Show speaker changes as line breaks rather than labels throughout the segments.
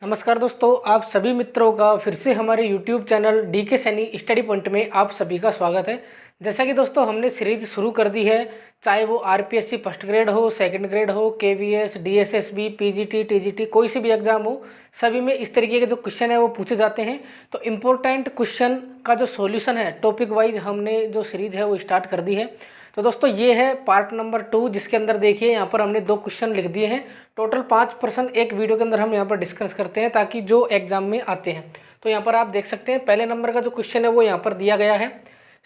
नमस्कार दोस्तों, आप सभी मित्रों का फिर से हमारे YouTube channel DK Saini study point में आप सभी का स्वागत है। जैसा कि दोस्तों हमने सीरीज शुरू कर दी है, चाहे वो आरपीएससी फर्स्ट ग्रेड हो, सेकंड ग्रेड हो, केवीएस, डीएसएसबी, पीजीटी, टीजीटी, कोई सी भी एग्जाम हो, सभी में इस तरीके के जो क्वेश्चन है वो पूछे जाते हैं। तो इम्पोर्टेंट क्वेश्चन का जो सॉल्यूशन है टॉपिक वाइज हमने जो सीरीज है वो स्टार्ट कर दी है। तो दोस्तों ये है पार्ट नंबर 2, जिसके अंदर देखिए यहाँ पर हमने 2 क्वेश्चन लिख दिए हैं। टोटल 5% एक वीडियो के अंदर हम यहाँ पर डिस्कस करते हैं ताकि जो एग्जाम में आते हैं। तो यहाँ पर आप देख सकते हैं पहले नंबर का जो क्वेश्चन है वो यहाँ पर दिया गया है।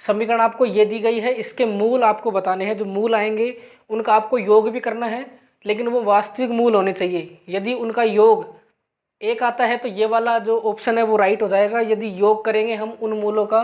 समीकरण आपको ये दी गई है, इसके मूल आपको बताने हैं। जो मूल आएंगे उनका आपको योग भी करना है, लेकिन वो वास्तविक मूल होने चाहिए। यदि उनका योग 1 आता है तो ये वाला जो ऑप्शन है वो राइट हो जाएगा। यदि योग करेंगे हम उन मूलों का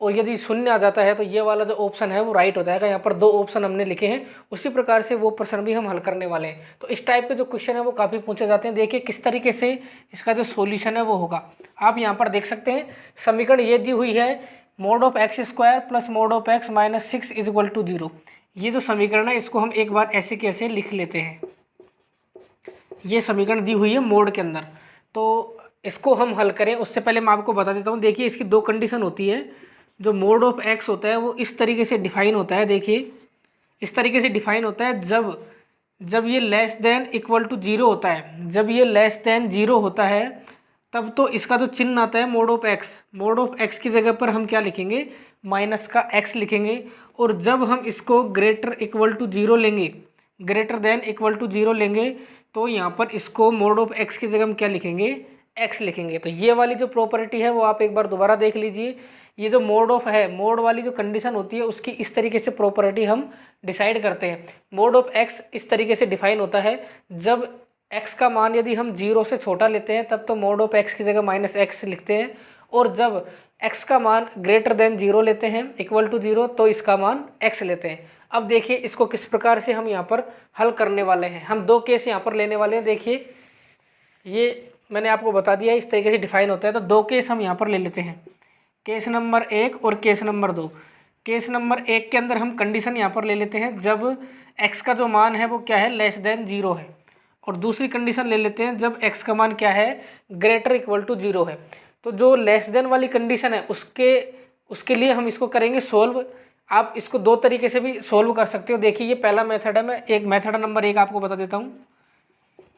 और यदि शून्य आ जाता है तो ये वाला जो ऑप्शन है वो राइट हो जाएगा। यहाँ पर 2 ऑप्शन हमने लिखे हैं, उसी प्रकार से वो प्रश्न भी हम हल करने वाले हैं। तो इस टाइप के जो क्वेश्चन है वो काफ़ी पूछे जाते हैं। देखिए किस तरीके से इसका जो सॉल्यूशन है वो होगा। आप यहाँ पर देख सकते हैं समीकरण ये दी हुई है, mod of x square plus mod of x minus 6 is equal to 0। ये जो समीकरण है इसको हम एक बार ऐसे के ऐसे लिख लेते हैं। ये समीकरण दी हुई है मोड के अंदर, तो इसको हम हल करें उससे पहले मैं आपको बता देता हूँ। देखिए इसकी 2 कंडीशन होती है। जो मोड ऑफ एक्स होता है वो इस तरीके से डिफाइन होता है। देखिए इस तरीके से डिफाइन होता है जब ये लेस देन इक्वल टू 0 होता है। जब ये लेस देन 0 होता है तब तो इसका जो चिन्ह आता है मोड ऑफ एक्स की जगह पर हम क्या लिखेंगे, माइनस का एक्स लिखेंगे। और जब हम इसको ग्रेटर इक्वल टू 0 लेंगे, ग्रेटर देन इक्वल टू 0 लेंगे, तो यहाँ पर इसको मोड ऑफ एक्स की जगह हम क्या लिखेंगे, एक्स लिखेंगे। तो ये वाली जो प्रॉपर्टी है वो आप एक बार दोबारा देख लीजिए। ये जो मोड ऑफ है, मोड वाली जो कंडीशन होती है उसकी इस तरीके से प्रॉपर्टी हम डिसाइड करते हैं। मोड ऑफ एक्स इस तरीके से डिफाइन होता है, जब एक्स का मान यदि हम 0 से छोटा लेते हैं तब तो मोड ऑफ एक्स की जगह माइनस एक्स लिखते हैं, और जब एक्स का मान ग्रेटर देन 0 लेते हैं इक्वल टू 0 तो इसका मान एक्स लेते हैं। अब देखिए इसको किस प्रकार से हम यहाँ पर हल करने वाले हैं। हम 2 केस यहाँ पर लेने वाले हैं। देखिए ये मैंने आपको बता दिया इस तरीके से डिफाइन होता है। तो 2 केस हम यहाँ पर ले लेते हैं, केस नंबर 1 और केस नंबर 2। केस नंबर 1 के अंदर हम कंडीशन यहाँ पर ले लेते हैं जब x का जो मान है वो क्या है, लेस देन 0 है। और दूसरी कंडीशन ले लेते हैं जब x का मान क्या है, ग्रेटर इक्वल टू 0 है। तो जो लेस देन वाली कंडीशन है उसके लिए हम इसको करेंगे सोल्व। आप इसको 2 तरीके से भी सोल्व कर सकते हो। देखिए ये पहला मेथड है, मैं एक मेथड नंबर 1 आपको बता देता हूँ।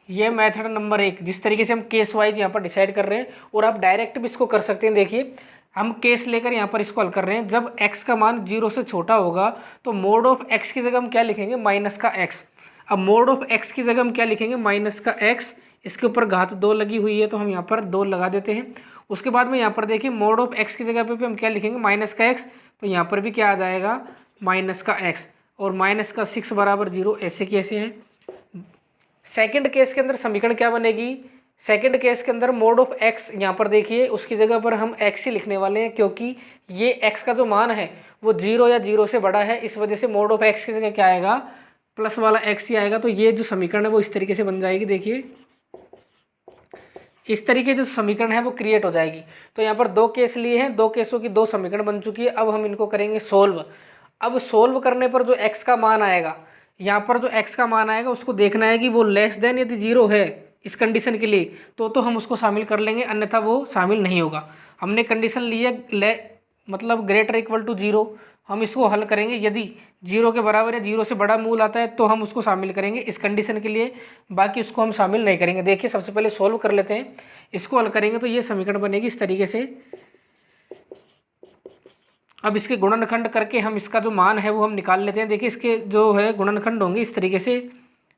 ये मेथड नंबर 1 जिस तरीके से हम केस वाइज यहाँ पर डिसाइड कर रहे हैं, और आप डायरेक्ट भी इसको कर सकते हैं। देखिए हम केस लेकर यहाँ पर इसको हल कर रहे हैं। जब x का मान 0 से छोटा होगा तो मोड ऑफ x की जगह हम क्या लिखेंगे, माइनस का x। अब मोड ऑफ x की जगह हम क्या लिखेंगे, माइनस का x। इसके ऊपर घात 2 लगी हुई है तो हम यहाँ पर 2 लगा देते हैं। उसके बाद में यहाँ पर देखिए मोड ऑफ x की जगह पे भी हम क्या लिखेंगे, माइनस का x। तो यहाँ पर भी क्या आ जाएगा, माइनस का x, और माइनस का 6 बराबर 0, ऐसे कैसे है। सेकंड केस के अंदर समीकरण क्या बनेगी, सेकंड केस के अंदर मोड ऑफ एक्स यहाँ पर देखिए उसकी जगह पर हम एक्स ही लिखने वाले हैं, क्योंकि ये एक्स का जो मान है वो 0 या 0 से बड़ा है। इस वजह से मोड ऑफ एक्स की जगह क्या आएगा, प्लस वाला एक्स ही आएगा। तो ये जो समीकरण है वो इस तरीके से बन जाएगी। देखिए इस तरीके जो समीकरण है वो क्रिएट हो जाएगी। तो यहाँ पर 2 केस लिए हैं, 2 केसों की 2 समीकरण बन चुकी है। अब हम इनको करेंगे सोल्व। अब सोल्व करने पर जो एक्स का मान आएगा, यहाँ पर जो x का मान आएगा उसको देखना है कि वो लेस देन यदि 0 है इस कंडीशन के लिए तो हम उसको शामिल कर लेंगे, अन्यथा वो शामिल नहीं होगा। हमने कंडीशन ली है मतलब ग्रेटर इक्वल टू 0। हम इसको हल करेंगे, यदि 0 के बराबर या 0 से बड़ा मूल आता है तो हम उसको शामिल करेंगे इस कंडीशन के लिए, बाकी उसको हम शामिल नहीं करेंगे। देखिए सबसे पहले सोल्व कर लेते हैं। इसको हल करेंगे तो ये समीकरण बनेगी इस तरीके से। अब इसके गुणनखंड करके हम इसका जो मान है वो हम निकाल लेते हैं। देखिए इसके जो है गुणनखंड होंगे इस तरीके से।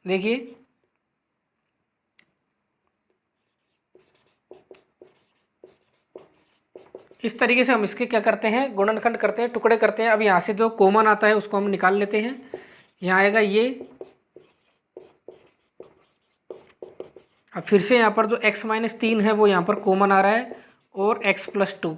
देखिए इस तरीके से हम इसके क्या करते हैं, गुणनखंड करते हैं, टुकड़े करते हैं। अब यहाँ से जो कॉमन आता है उसको हम निकाल लेते हैं। यहाँ आएगा ये, अब फिर से यहाँ पर जो x माइनस 3 है वो यहाँ पर कॉमन आ रहा है, और x प्लस 2।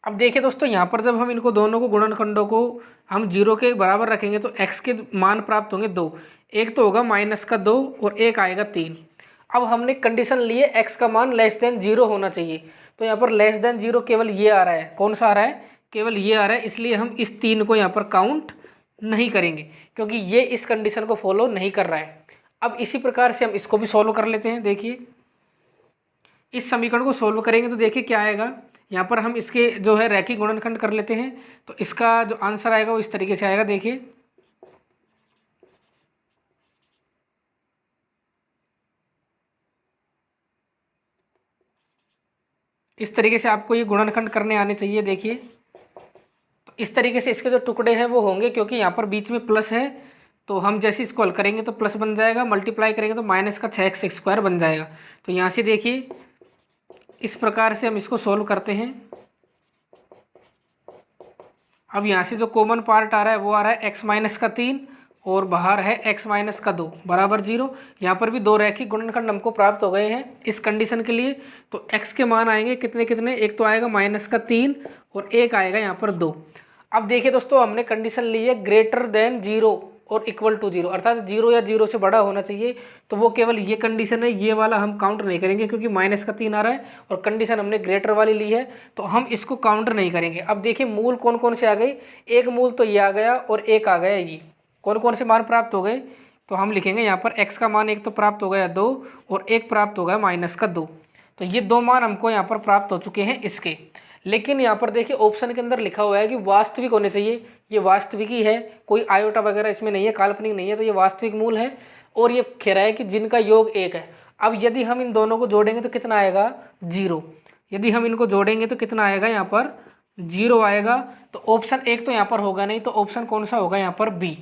अब देखिए दोस्तों यहाँ पर जब हम इनको दोनों को गुणनखंडों को हम 0 के बराबर रखेंगे तो x के मान प्राप्त होंगे 2। एक तो होगा माइनस का 2 और एक आएगा 3। अब हमने कंडीशन ली है x का मान लेस देन 0 होना चाहिए। तो यहाँ पर लेस देन 0 केवल ये आ रहा है। कौन सा आ रहा है, केवल ये आ रहा है। इसलिए हम इस 3 को यहाँ पर काउंट नहीं करेंगे, क्योंकि ये इस कंडीशन को फॉलो नहीं कर रहा है। अब इसी प्रकार से हम इसको भी सॉल्व कर लेते हैं। देखिए इस समीकरण को सॉल्व करेंगे तो देखिए क्या आएगा। यहाँ पर हम इसके जो है रैखिक गुणनखंड कर लेते हैं, तो इसका जो आंसर आएगा वो इस तरीके से आएगा। देखिए इस तरीके से आपको ये गुणनखंड करने आने चाहिए। देखिए तो इस तरीके से इसके जो टुकड़े हैं वो होंगे, क्योंकि यहाँ पर बीच में प्लस है, तो हम जैसे इसको हल करेंगे तो प्लस बन जाएगा, मल्टीप्लाई करेंगे तो माइनस का 6x² बन जाएगा। तो यहाँ से देखिए इस प्रकार से हम इसको सोल्व करते हैं। अब यहाँ से जो कॉमन पार्ट आ रहा है वो आ रहा है x-3 और बाहर है x-2 बराबर 0। यहाँ पर भी दो रैखिक गुणनखंड हमको प्राप्त हो गए हैं इस कंडीशन के लिए। तो x के मान आएंगे कितने कितने, एक तो आएगा -3 और एक आएगा यहाँ पर 2। अब देखिए दोस्तों हमने कंडीशन ली है ग्रेटर देन 0 और इक्वल टू 0, अर्थात 0 या 0 से बड़ा होना चाहिए। तो वो केवल ये कंडीशन है, ये वाला हम काउंट नहीं करेंगे क्योंकि -3 आ रहा है और कंडीशन हमने ग्रेटर वाली ली है, तो हम इसको काउंटर नहीं करेंगे। अब देखिए मूल कौन कौन से आ गए, एक मूल तो ये आ गया और एक आ गया ये। कौन कौन से मान प्राप्त हो गए, तो हम लिखेंगे यहाँ पर x का मान एक तो प्राप्त हो गया 2 और एक प्राप्त हो गया -2। तो ये दो मान हमको यहाँ पर प्राप्त हो चुके हैं इसके। लेकिन यहाँ पर देखिए ऑप्शन के अंदर लिखा हुआ है कि वास्तविक होने चाहिए, ये वास्तविक ही है, कोई आयोटा वगैरह इसमें नहीं है, काल्पनिक नहीं है, तो ये वास्तविक मूल है। और ये कह रहा है कि जिनका योग 1 है। अब यदि हम इन दोनों को जोड़ेंगे तो कितना आएगा, 0। यदि हम इनको जोड़ेंगे तो कितना आएगा, यहाँ पर 0 आएगा। तो ऑप्शन 1 तो यहाँ पर होगा नहीं, तो ऑप्शन कौन सा होगा, यहाँ पर बी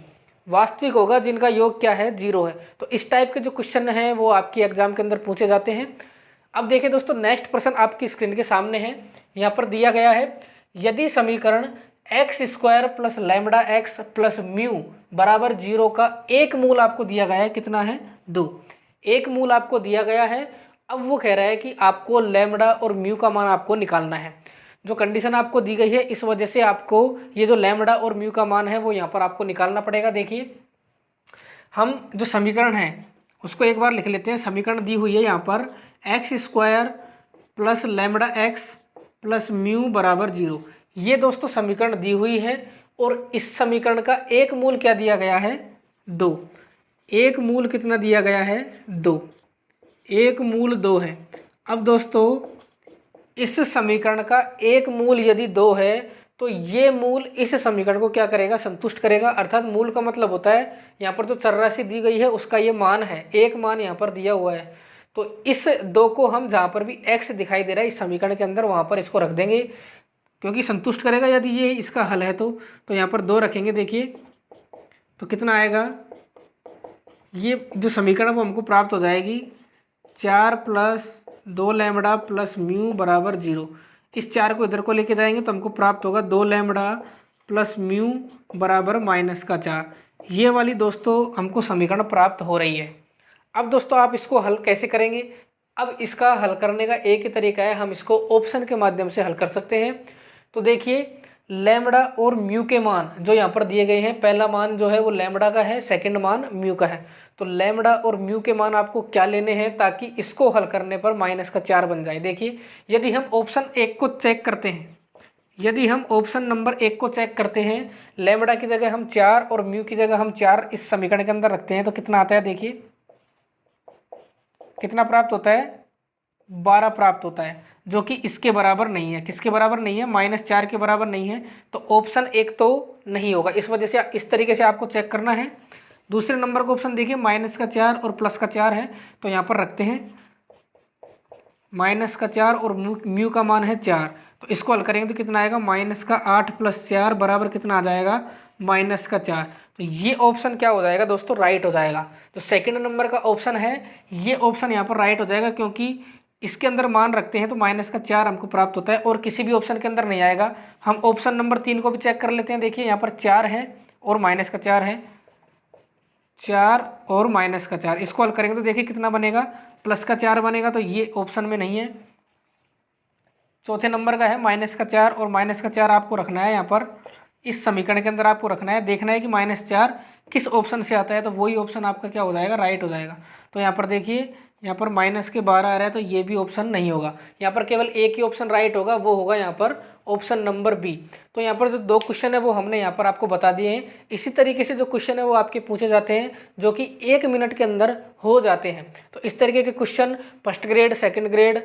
वास्तविक होगा, जिनका योग क्या है, 0 है। तो इस टाइप के जो क्वेश्चन हैं वो आपकी एग्जाम के अंदर पूछे जाते हैं। अब देखिए दोस्तों नेक्स्ट प्रश्न आपकी स्क्रीन के सामने है, यहाँ पर दिया गया है यदि समीकरण x² + λx + μ बराबर 0 का एक मूल आपको दिया गया है, कितना है, 2। एक मूल आपको दिया गया है। अब वो कह रहा है कि आपको लैम्बडा और म्यू का मान आपको निकालना है। जो कंडीशन आपको दी गई है इस वजह से आपको ये जो लैम्बडा और म्यू का मान है वो यहाँ पर आपको निकालना पड़ेगा। देखिए हम जो समीकरण है उसको एक बार लिख लेते हैं। समीकरण दी हुई है यहाँ पर x² + λx + μ बराबर 0। ये दोस्तों समीकरण दी हुई है और इस समीकरण का एक मूल क्या दिया गया है, 2। एक मूल कितना दिया गया है, 2। एक मूल 2 है। अब दोस्तों इस समीकरण का एक मूल यदि 2 है तो ये मूल इस समीकरण को क्या करेगा, संतुष्ट करेगा। अर्थात मूल का मतलब होता है यहाँ पर जो चरराशि दी गई है उसका ये मान है, एक मान यहाँ पर दिया हुआ है। तो इस 2 को हम जहाँ पर भी x दिखाई दे रहा है इस समीकरण के अंदर वहाँ पर इसको रख देंगे, क्योंकि संतुष्ट करेगा। यदि ये इसका हल है तो यहाँ पर 2 रखेंगे। देखिए तो कितना आएगा, ये जो समीकरण वो हमको प्राप्त हो जाएगी 4 + 2 लैम्बडा + μ बराबर 0। इस 4 को इधर को लेके जाएंगे तो हमको प्राप्त होगा 2 लैम्बडा + μ बराबर -4। ये वाली दोस्तों हमको समीकरण प्राप्त हो रही है। अब दोस्तों आप इसको हल कैसे करेंगे, अब इसका हल करने का एक ही तरीका है, हम इसको ऑप्शन के माध्यम से हल कर सकते हैं। तो देखिए लैम्बडा और म्यू के मान जो यहाँ पर दिए गए हैं, पहला मान जो है वो लैम्बडा का है, सेकंड मान म्यू का है। तो लैम्बडा और म्यू के मान आपको क्या लेने हैं ताकि इसको हल करने पर -4 बन जाए। देखिए यदि हम ऑप्शन 1 को चेक करते हैं, यदि हम ऑप्शन नंबर 1 को चेक करते हैं, लैम्बडा की जगह हम 4 और म्यू की जगह हम 4 इस समीकरण के अंदर रखते हैं तो कितना आता है, देखिए कितना प्राप्त होता है, 12 प्राप्त होता है, जो कि इसके बराबर नहीं है। किसके बराबर नहीं है, -4 के बराबर नहीं है। तो ऑप्शन 1 तो नहीं होगा, इस वजह से इस तरीके से आपको चेक करना है। दूसरे नंबर का ऑप्शन देखिए -4 और +4 है, तो यहाँ पर रखते हैं -4 और म्यू का मान है 4। तो इसको हल करेंगे तो कितना आएगा, -8 + 4 बराबर कितना आ जाएगा, -4। तो ये ऑप्शन क्या हो जाएगा दोस्तों, राइट हो जाएगा। तो सेकंड नंबर का ऑप्शन है ये ऑप्शन यहाँ पर राइट हो जाएगा, क्योंकि इसके अंदर मान रखते हैं तो -4 हमको प्राप्त होता है और किसी भी ऑप्शन के अंदर नहीं आएगा। हम ऑप्शन नंबर 3 को भी चेक कर लेते हैं। देखिए यहाँ पर 4 है और -4 है, 4 और -4, इसको हल करेंगे तो देखिए कितना बनेगा, +4 बनेगा। तो ये ऑप्शन में नहीं है। चौथे नंबर का है -4 और -4 आपको रखना है यहाँ पर इस समीकरण के अंदर, आपको रखना है, देखना है कि -4 किस ऑप्शन से आता है तो वही ऑप्शन आपका क्या हो जाएगा, राइट हो जाएगा। तो यहाँ पर देखिए, यहाँ पर माइनस के 12 आ रहा है तो ये भी ऑप्शन नहीं होगा। यहाँ पर केवल एक ही ऑप्शन राइट होगा, वो होगा यहाँ पर ऑप्शन नंबर बी। तो यहाँ पर जो 2 क्वेश्चन है वो हमने यहाँ पर आपको बता दिए हैं। इसी तरीके से जो क्वेश्चन है वो आपके पूछे जाते हैं जो कि 1 मिनट के अंदर हो जाते हैं। तो इस तरीके के question first grade, second grade,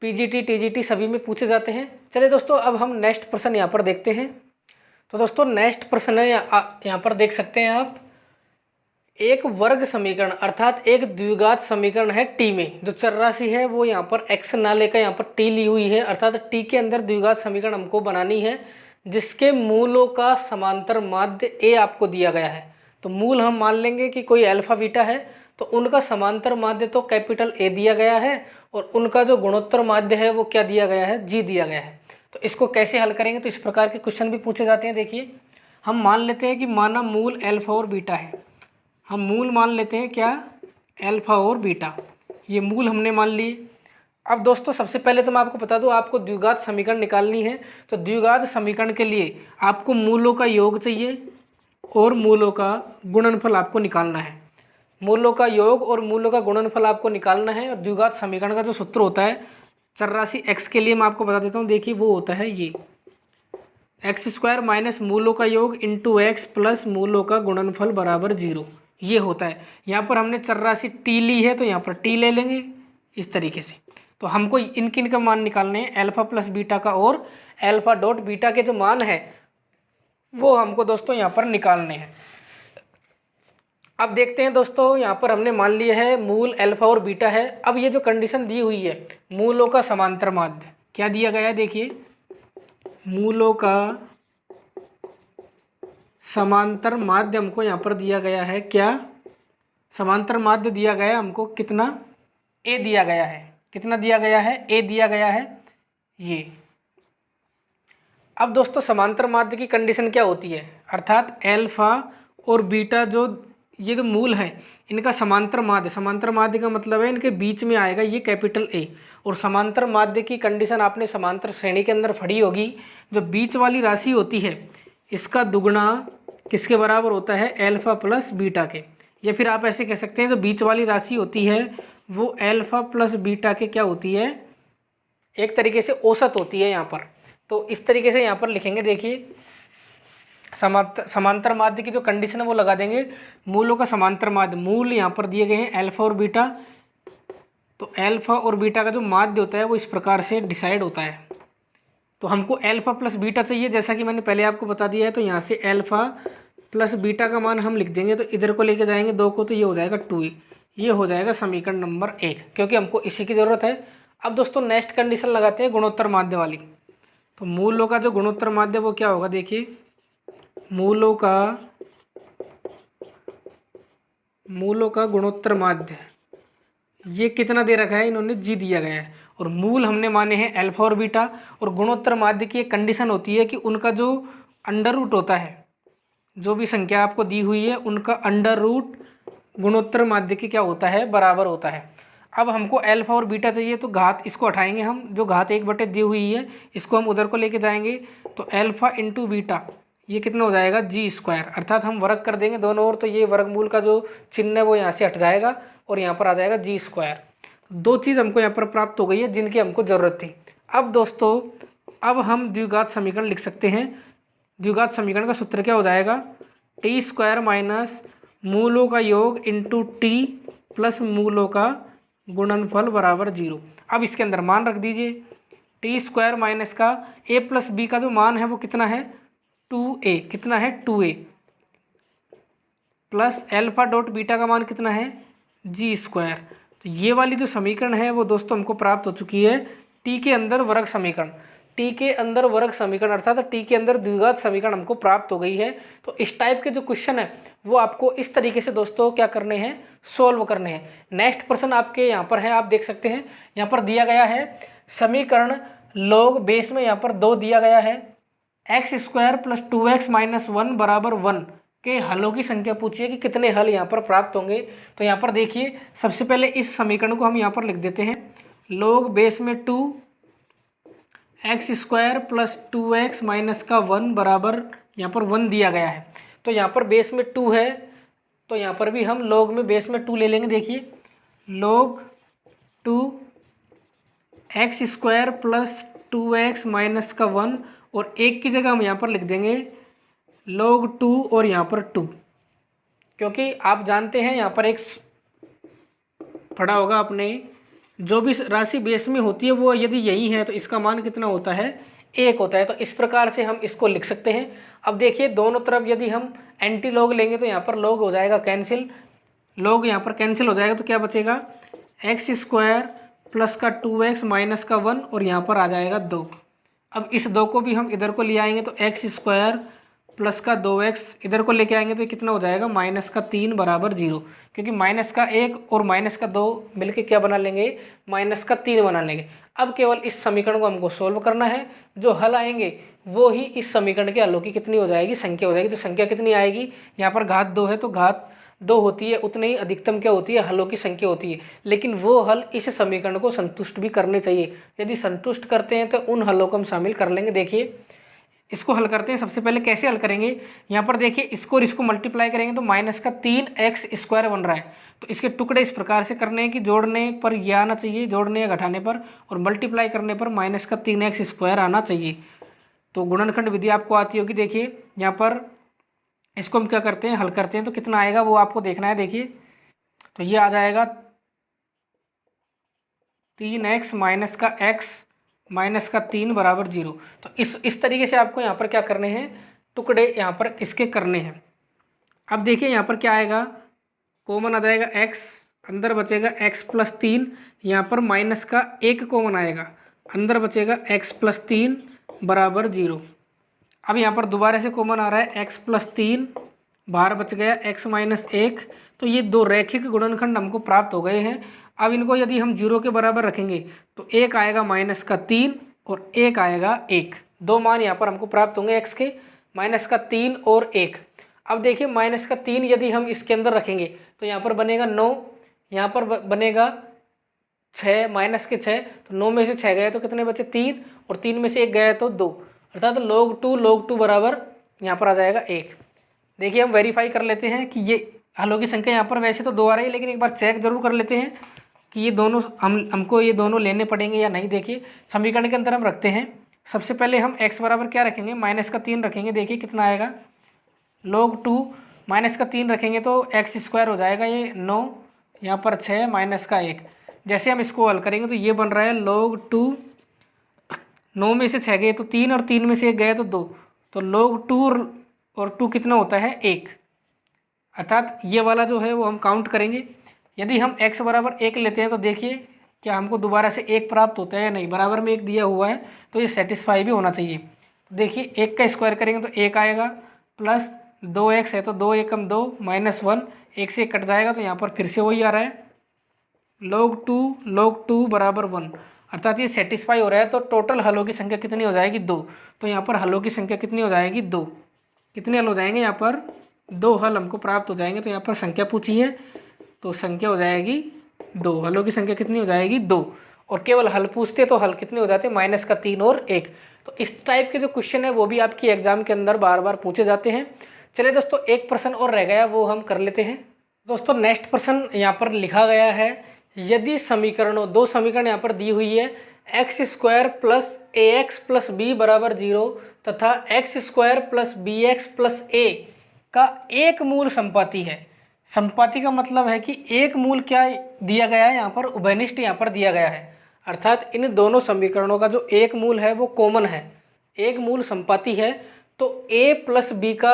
PGT, TGT सभी में पूछे जाते हैं। चलिए दोस्तों, अब हम नेक्स्ट प्रश्न यहाँ पर देखते हैं। तो दोस्तों नेक्स्ट प्रश्न है, यहाँ पर देख सकते हैं आप, एक वर्ग समीकरण अर्थात एक द्विघात समीकरण है टी में। जो चर राशि है वो यहाँ पर एक्स ना लेकर यहाँ पर टी ली हुई है, अर्थात टी के अंदर द्विघात समीकरण हमको बनानी है जिसके मूलों का समांतर माध्य ए आपको दिया गया है। तो मूल हम मान लेंगे कि कोई अल्फा बीटा है, तो उनका समांतर माध्य तो कैपिटल ए दिया गया है और उनका जो गुणोत्तर माध्य है वो क्या दिया गया है, जी दिया गया है। तो इसको कैसे हल करेंगे, तो इस प्रकार के क्वेश्चन भी पूछे जाते हैं। देखिए, हम मान लेते हैं कि माना मूल अल्फा और बीटा है। हम मूल मान लेते हैं क्या, अल्फा और बीटा, ये मूल हमने मान लिए। अब दोस्तों सबसे पहले तो मैं आपको बता दूं, आपको द्विघात समीकरण निकालनी है। तो द्विघात समीकरण के लिए आपको मूलों का योग चाहिए और मूलों का गुणनफल आपको निकालना है। मूलों का योग और मूलों का गुणनफल आपको निकालना है। और द्विघात समीकरण का जो सूत्र होता है चर राशि x के लिए मैं आपको बता देता हूँ। देखिए, वो होता है ये x² माइनस मूलों का योग इंटू x प्लस मूलों का गुणनफल बराबर 0, ये होता है। यहाँ पर हमने चर राशि t ली है तो यहाँ पर t ले लेंगे इस तरीके से। तो हमको इनकिन का मान निकालने हैं, अल्फा प्लस बीटा का और अल्फा डॉट बीटा के जो मान है वो हमको दोस्तों यहाँ पर निकालने हैं। अब देखते हैं दोस्तों, यहाँ पर हमने मान लिया है मूल अल्फा और बीटा है। अब ये जो कंडीशन दी हुई है मूलों का समांतर माध्य क्या दिया गया है, देखिए मूलों का समांतर माध्य हमको यहाँ पर दिया गया है, क्या समांतर माध्य दिया गया है हमको, कितना, ए दिया गया है। कितना दिया गया है, ए दिया गया है ये। अब दोस्तों समांतर माध्य की कंडीशन क्या होती है, अर्थात अल्फा और बीटा जो ये जो मूल है इनका समांतर माध्य, समांतर माध्य का मतलब है इनके बीच में आएगा ये कैपिटल ए। और समांतर माध्य की कंडीशन आपने समांतर श्रेणी के अंदर पढ़ी होगी, जो बीच वाली राशि होती है इसका दुगुना किसके बराबर होता है, अल्फा प्लस बीटा के। या फिर आप ऐसे कह सकते हैं जो बीच वाली राशि होती है वो अल्फा प्लस बीटा के क्या होती है, एक तरीके से औसत होती है यहाँ पर। तो इस तरीके से यहाँ पर लिखेंगे, देखिए समांतर माध्य की जो कंडीशन है वो लगा देंगे, मूलों का समांतर माध्य, मूल यहाँ पर दिए गए हैं अल्फा और बीटा। तो अल्फा और बीटा का जो माध्य होता है वो इस प्रकार से डिसाइड होता है। तो हमको अल्फा प्लस बीटा चाहिए, जैसा कि मैंने पहले आपको बता दिया है। तो यहाँ से अल्फा प्लस बीटा का मान हम लिख देंगे, तो इधर को लेके जाएंगे 2 को, तो ये हो जाएगा 2a। ये हो जाएगा समीकरण नंबर 1, क्योंकि हमको इसी की ज़रूरत है। अब दोस्तों नेक्स्ट कंडीशन लगाते हैं गुणोत्तर माध्य वाली। तो मूलों का जो गुणोत्तर माध्य वो क्या होगा, देखिए मूलों का गुणोत्तर माध्य ये कितना दे रखा है इन्होंने, जी दिया गया है। और मूल हमने माने हैं अल्फा और बीटा। और गुणोत्तर माध्य की एक कंडीशन होती है कि उनका जो अंडर रूट होता है, जो भी संख्या आपको दी हुई है उनका अंडर रूट गुणोत्तर माध्य की क्या होता है, बराबर होता है। अब हमको अल्फा और बीटा चाहिए, तो घात इसको हटाएंगे हम, जो घात 1/, दी हुई है इसको हम उधर को लेके जाएंगे। तो अल्फा इंटू बीटा ये कितना हो जाएगा, g², अर्थात हम वर्ग कर देंगे दोनों ओर। तो ये वर्गमूल का जो चिन्ह है वो यहाँ से हट जाएगा और यहाँ पर आ जाएगा g²। 2 चीज़ हमको यहाँ पर प्राप्त हो गई है जिनकी हमको ज़रूरत थी। अब दोस्तों अब हम द्विघात समीकरण लिख सकते हैं। द्विघात समीकरण का सूत्र क्या हो जाएगा, t² माइनस मूलों का योग इंटू टी प्लस मूलों का गुणनफल बराबर 0। अब इसके अंदर मान रख दीजिए, t² माइनस का a प्लस b का जो मान है वो कितना है, 2a, कितना है 2a, plus alpha dot beta का मान कितना है, g²। तो ये वाली जो समीकरण है वो दोस्तों हमको प्राप्त हो चुकी है टी के अंदर वर्ग समीकरण। टी के अंदर वर्ग समीकरण अर्थात टी के अंदर द्विघात समीकरण हमको प्राप्त हो गई है। तो इस टाइप के जो क्वेश्चन है वो आपको इस तरीके से दोस्तों क्या करने हैं, सोल्व करने हैं। नेक्स्ट प्रश्न आपके यहाँ पर है, आप देख सकते हैं यहाँ पर दिया गया है समीकरण लॉग बेस में यहाँ पर 2 दिया गया है, x² प्लस 2x माइनस 1 बराबर 1 के हलों की संख्या पूछिए कि कितने हल यहाँ पर प्राप्त होंगे। तो यहाँ पर देखिए सबसे पहले इस समीकरण को हम यहाँ पर लिख देते हैं, लॉग बेस में 2x² प्लस 2x माइनस का 1 बराबर यहाँ पर 1 दिया गया है। तो यहाँ पर बेस में 2 है, तो यहाँ पर भी हम log में बेस में 2 ले लेंगे। देखिए log 2 x square plus 2x minus का 1, और 1 की जगह हम यहाँ पर लिख देंगे log 2 और यहाँ पर 2, क्योंकि आप जानते हैं यहाँ पर एक पढ़ा होगा आपने, जो भी राशि बेस में होती है वो यदि यही है तो इसका मान कितना होता है, 1 होता है। तो इस प्रकार से हम इसको लिख सकते हैं। अब देखिए दोनों तरफ यदि हम एंटी लॉग लेंगे तो यहाँ पर लॉग हो जाएगा कैंसिल, लॉग यहाँ पर कैंसिल हो जाएगा, तो क्या बचेगा एक्स स्क्वायर प्लस का 2x माइनस का 1, और यहाँ पर आ जाएगा 2। अब इस 2 को भी हम इधर को ले आएंगे तो एक्स स्क्वायर प्लस का 2x इधर को लेके आएंगे तो कितना हो जाएगा माइनस का 3 बराबर 0, क्योंकि माइनस का 1 और माइनस का 2 मिलके क्या बना लेंगे, माइनस का 3 बना लेंगे। अब केवल इस समीकरण को हमको सोल्व करना है, जो हल आएंगे वो ही इस समीकरण के हलों की कितनी हो जाएगी, संख्या हो जाएगी। तो संख्या कितनी आएगी, यहाँ पर घात 2 है तो घात 2 होती है, उतनी ही अधिकतम क्या होती है, हलों की संख्या होती है। लेकिन वो हल इस समीकरण को संतुष्ट भी करने चाहिए, यदि संतुष्ट करते हैं तो उन हलों को हम शामिल कर लेंगे। देखिए इसको हल करते हैं। सबसे पहले कैसे हल करेंगे, यहाँ पर देखिए इसको और इसको मल्टीप्लाई करेंगे तो माइनस का 3x स्क्वायर बन रहा है। तो इसके टुकड़े इस प्रकार से करने हैं कि जोड़ने पर यह आना चाहिए, जोड़ने या घटाने पर, और मल्टीप्लाई करने पर माइनस का 3x स्क्वायर आना चाहिए। तो गुणनखंड विधि आपको आती होगी। देखिए यहाँ पर इसको हम क्या करते हैं, हल करते हैं, तो कितना आएगा वो आपको देखना है। देखिए तो ये आ जाएगा 3x माइनस का x माइनस का 3 बराबर 0। तो इस तरीके से आपको यहाँ पर क्या करने हैं, टुकड़े यहाँ पर इसके करने हैं। अब देखिए यहाँ पर क्या आएगा, कॉमन आ जाएगा x, अंदर बचेगा x प्लस 3, यहाँ पर माइनस का 1 कॉमन आएगा, अंदर बचेगा x प्लस 3 बराबर 0। अब यहाँ पर दोबारा से कॉमन आ रहा है x प्लस 3, बाहर बच गया x माइनस 1। तो ये दो रैखिक गुणनखंड हमको प्राप्त हो गए हैं। अब इनको यदि हम 0 के बराबर रखेंगे तो एक आएगा माइनस का 3 और एक आएगा 1। दो मान यहाँ पर हमको प्राप्त होंगे x के, माइनस का 3 और 1। अब देखिए माइनस का 3 यदि हम इसके अंदर रखेंगे तो यहाँ पर बनेगा 9, यहाँ पर बनेगा 6, माइनस के 6, तो 9 में से 6 गए तो कितने बचे 3, और 3 में से 1 गया तो 2, अर्थात log 2 बराबर यहाँ पर आ जाएगा 1। देखिए हम वेरीफाई कर लेते हैं कि ये हलों की संख्या यहाँ पर वैसे तो 2 आ रही है, लेकिन एक बार चेक जरूर कर लेते हैं कि ये दोनों हमको ये दोनों लेने पड़ेंगे या नहीं। देखिए समीकरण के अंदर हम रखते हैं, सबसे पहले हम x बराबर क्या रखेंगे, माइनस का 3 रखेंगे। देखिए कितना आएगा, log 2 माइनस का 3 रखेंगे तो x स्क्वायर हो जाएगा ये 9, यहाँ पर 6 माइनस का 1। जैसे हम इसको हल करेंगे तो ये बन रहा है log 2, 9 में से 6 गए तो 3 और 3 में से 1 गए तो 2, तो log 2 और 2 कितना होता है 1, अर्थात ये वाला जो है वो हम काउंट करेंगे। यदि हम x बराबर 1 लेते हैं तो देखिए क्या हमको दोबारा से 1 प्राप्त होता है या नहीं, बराबर में 1 दिया हुआ है तो ये सेटिस्फाई भी होना चाहिए। तो देखिए 1 का स्क्वायर करेंगे तो 1 आएगा, प्लस 2x है तो 2 एकम 2 माइनस 1, 1 से 1 कट जाएगा तो यहाँ पर फिर से वही आ रहा है log 2 बराबर 1, अर्थात ये सेटिस्फाई हो रहा है। तो टोटल हलों की संख्या कितनी हो जाएगी 2। तो यहाँ पर हलों की संख्या कितनी हो जाएगी 2। कितने हल हो जाएंगे, यहाँ पर 2 हल हमको प्राप्त हो जाएंगे। तो यहाँ पर संख्या पूछी है तो संख्या हो जाएगी 2, हलों की संख्या कितनी हो जाएगी 2। और केवल हल पूछते तो हल कितने हो जाते, माइनस का 3 और 1। तो इस टाइप के जो क्वेश्चन है वो भी आपकी एग्जाम के अंदर बार बार पूछे जाते हैं। चलिए दोस्तों एक प्रश्न और रह गया, वो हम कर लेते हैं। दोस्तों नेक्स्ट प्रश्न यहाँ पर लिखा गया है, यदि समीकरणों, दो समीकरण यहाँ पर दी हुई है, X square plus A X plus B बराबर 0 तथा X square plus B X plus A का एक मूल संपाती है। संपाती का मतलब है कि एक मूल क्या दिया गया है, यहाँ पर उभयनिष्ठ यहाँ पर दिया गया है, अर्थात इन दोनों समीकरणों का जो एक मूल है वो कॉमन है, एक मूल संपाती है। तो a प्लस बी का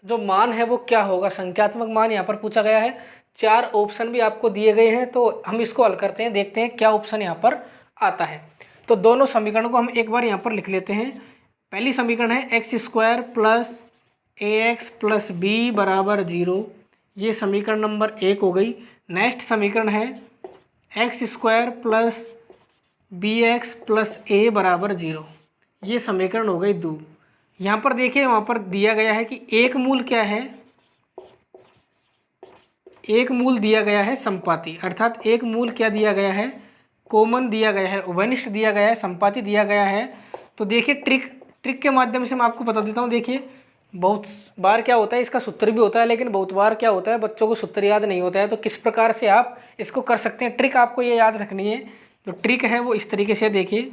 जो मान है वो क्या होगा, संख्यात्मक मान यहाँ पर पूछा गया है। 4 ऑप्शन भी आपको दिए गए हैं, तो हम इसको हल करते हैं, देखते हैं क्या ऑप्शन यहाँ पर आता है। तो दोनों समीकरणों को हम एक बार यहाँ पर लिख लेते हैं। पहली समीकरण है X square plus A X plus B बराबर 0, ये समीकरण नंबर 1 हो गई। नेक्स्ट समीकरण है X square plus B X plus A बराबर 0, ये समीकरण हो गई 2। यहाँ पर देखिए वहाँ पर दिया गया है कि एक मूल क्या है, एक मूल दिया गया है संपाती, अर्थात एक मूल क्या दिया गया है, कॉमन दिया गया है, उभयनिष्ठ दिया गया है, संपाती दिया गया है। तो देखिए ट्रिक के माध्यम से मैं आपको बता देता हूँ। देखिए बहुत बार क्या होता है, इसका सूत्र भी होता है, लेकिन बहुत बार क्या होता है बच्चों को सूत्र याद नहीं होता है। तो किस प्रकार से आप इसको कर सकते हैं, ट्रिक आपको ये याद रखनी है। जो ट्रिक है वो इस तरीके से देखिए,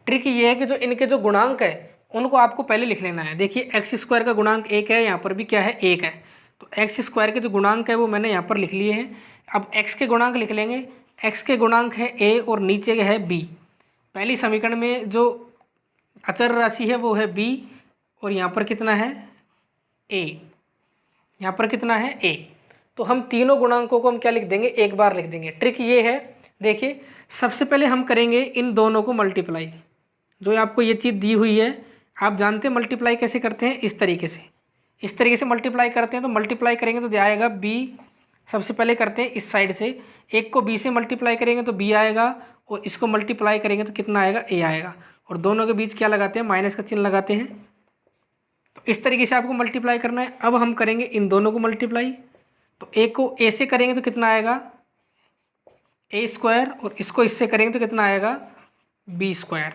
ट्रिक ये है कि जो इनके जो गुणांक है उनको आपको पहले लिख लेना है। देखिए एक्स स्क्वायर का गुणांक 1 है, यहाँ पर भी क्या है 1 है, तो एक्स स्क्वायर के जो गुणांक है वो मैंने यहाँ पर लिख लिए हैं। अब एक्स के गुणांक लिख लेंगे, एक्स के गुणांक है ए और नीचे के है बी। पहली समीकरण में जो अचर राशि है वो है बी और यहाँ पर कितना है ए, यहाँ पर कितना है ए। तो हम तीनों गुणांकों को हम क्या लिख देंगे, एक बार लिख देंगे। ट्रिक ये है, देखिए सबसे पहले हम करेंगे इन दोनों को मल्टीप्लाई। जो आपको ये चीज़ दी हुई है, आप जानते हैं मल्टीप्लाई कैसे करते हैं, इस तरीके से, इस तरीके से मल्टीप्लाई करते हैं। तो मल्टीप्लाई करेंगे तो आएगा बी, सबसे पहले करते हैं इस साइड से, एक को बी से मल्टीप्लाई करेंगे तो बी आएगा, और इसको मल्टीप्लाई करेंगे तो कितना आएगा ए आएगा, और दोनों के बीच क्या लगाते हैं, माइनस का चिन्ह लगाते हैं। तो इस तरीके से आपको मल्टीप्लाई करना है। अब हम करेंगे इन दोनों को मल्टीप्लाई, तो ए को ए से करेंगे तो कितना आएगा ए स्क्वायर, और इसको इससे करेंगे तो कितना आएगा बी स्क्वायर।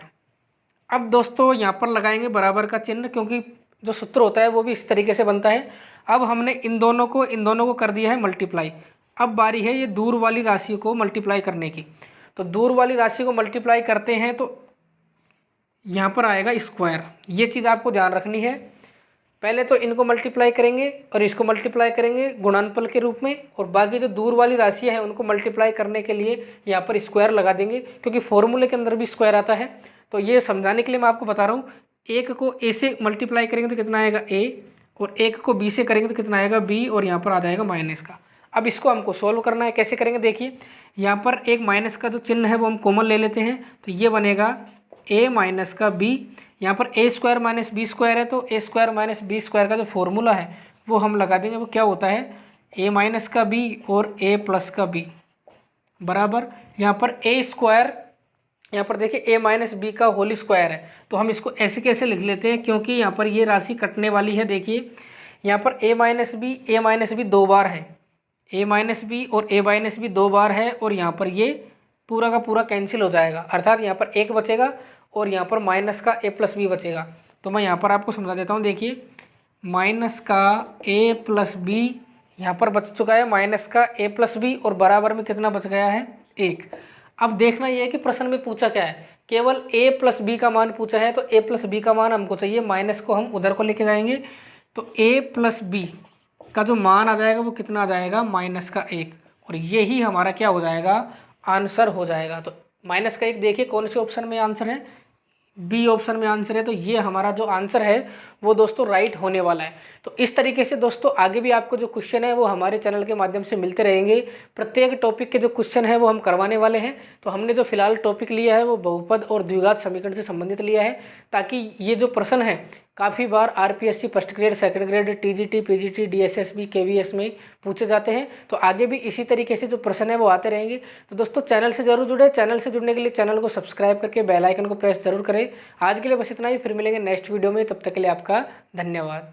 अब दोस्तों यहाँ पर लगाएंगे बराबर का चिन्ह, क्योंकि जो सूत्र होता है वो भी इस तरीके से बनता है। अब हमने इन दोनों को कर दिया है मल्टीप्लाई। अब बारी है ये दूर वाली राशि को मल्टीप्लाई करने की। तो दूर वाली राशि को मल्टीप्लाई करते हैं तो यहाँ पर आएगा स्क्वायर। ये चीज़ आपको ध्यान रखनी है। पहले तो इनको मल्टीप्लाई करेंगे और इसको मल्टीप्लाई करेंगे गुणनफल के रूप में, और बाकी जो दूर वाली राशियाँ हैं उनको मल्टीप्लाई करने के लिए यहाँ पर स्क्वायर लगा देंगे, क्योंकि फॉर्मूले के अंदर भी स्क्वायर आता है। तो ये समझाने के लिए मैं आपको बता रहा हूँ। एक को ए से मल्टीप्लाई करेंगे तो कितना आएगा ए, और एक को बी से करेंगे तो कितना आएगा बी, और यहाँ पर आ जाएगा माइनस का। अब इसको हमको सोल्व करना है। कैसे करेंगे, देखिए यहाँ पर एक माइनस का जो चिन्ह है वो हम कॉमन ले लेते हैं, तो ये बनेगा ए माइनस का बी। यहाँ पर ए स्क्वायर माइनस बी स्क्वायर है, तो ए स्क्वायर माइनस बी स्क्वायर का जो फॉर्मूला है वो हम लगा देंगे। वो क्या होता है, ए माइनस का बी और ए प्लस का बी बराबर यहाँ पर ए स्क्वायर, यहाँ पर देखिए ए माइनस बी का होल स्क्वायर है, तो हम इसको ऐसे कैसे लिख लेते हैं, क्योंकि यहाँ पर ये राशि कटने वाली है। देखिए यहाँ पर ए माइनस बी दो बार है, ए माइनस बी और ए माइनस बी दो बार है, और यहाँ पर ये पूरा का पूरा कैंसिल हो जाएगा, अर्थात यहाँ पर एक बचेगा और यहाँ पर माइनस का ए प्लस बी बचेगा। तो मैं यहाँ पर आपको समझा देता हूँ। देखिए माइनस का ए प्लस बी यहाँ पर बच चुका है, माइनस का ए प्लस बी, और बराबर में कितना बच गया है एक। अब देखना ये है कि प्रश्न में पूछा क्या है, केवल ए प्लस बी का मान पूछा है, तो ए प्लस बी का मान हमको चाहिए, माइनस को हम उधर को लेके जाएंगे, तो ए प्लस बी का जो मान आ जाएगा वो कितना आ जाएगा माइनस का एक, और यही हमारा क्या हो जाएगा आंसर हो जाएगा। तो माइनस का एक देखिए कौन से ऑप्शन में आंसर है, बी ऑप्शन में आंसर है। तो ये हमारा जो आंसर है वो दोस्तों राइट होने वाला है। तो इस तरीके से दोस्तों आगे भी आपको जो क्वेश्चन है वो हमारे चैनल के माध्यम से मिलते रहेंगे। प्रत्येक टॉपिक के जो क्वेश्चन है वो हम करवाने वाले हैं। तो हमने जो फिलहाल टॉपिक लिया है वो बहुपद और द्विघात समीकरण से संबंधित लिया है, ताकि ये जो प्रश्न है काफ़ी बार RPSC first grade, second grade, TGT, PGT, DSSB, KVS में पूछे जाते हैं। तो आगे भी इसी तरीके से जो प्रश्न है वो आते रहेंगे। तो दोस्तों चैनल से जरूर जुड़े, चैनल से जुड़ने के लिए चैनल को सब्सक्राइब करके बेल आइकन को प्रेस जरूर करें। आज के लिए बस इतना ही, फिर मिलेंगे नेक्स्ट वीडियो में, तब तक के लिए आपका धन्यवाद।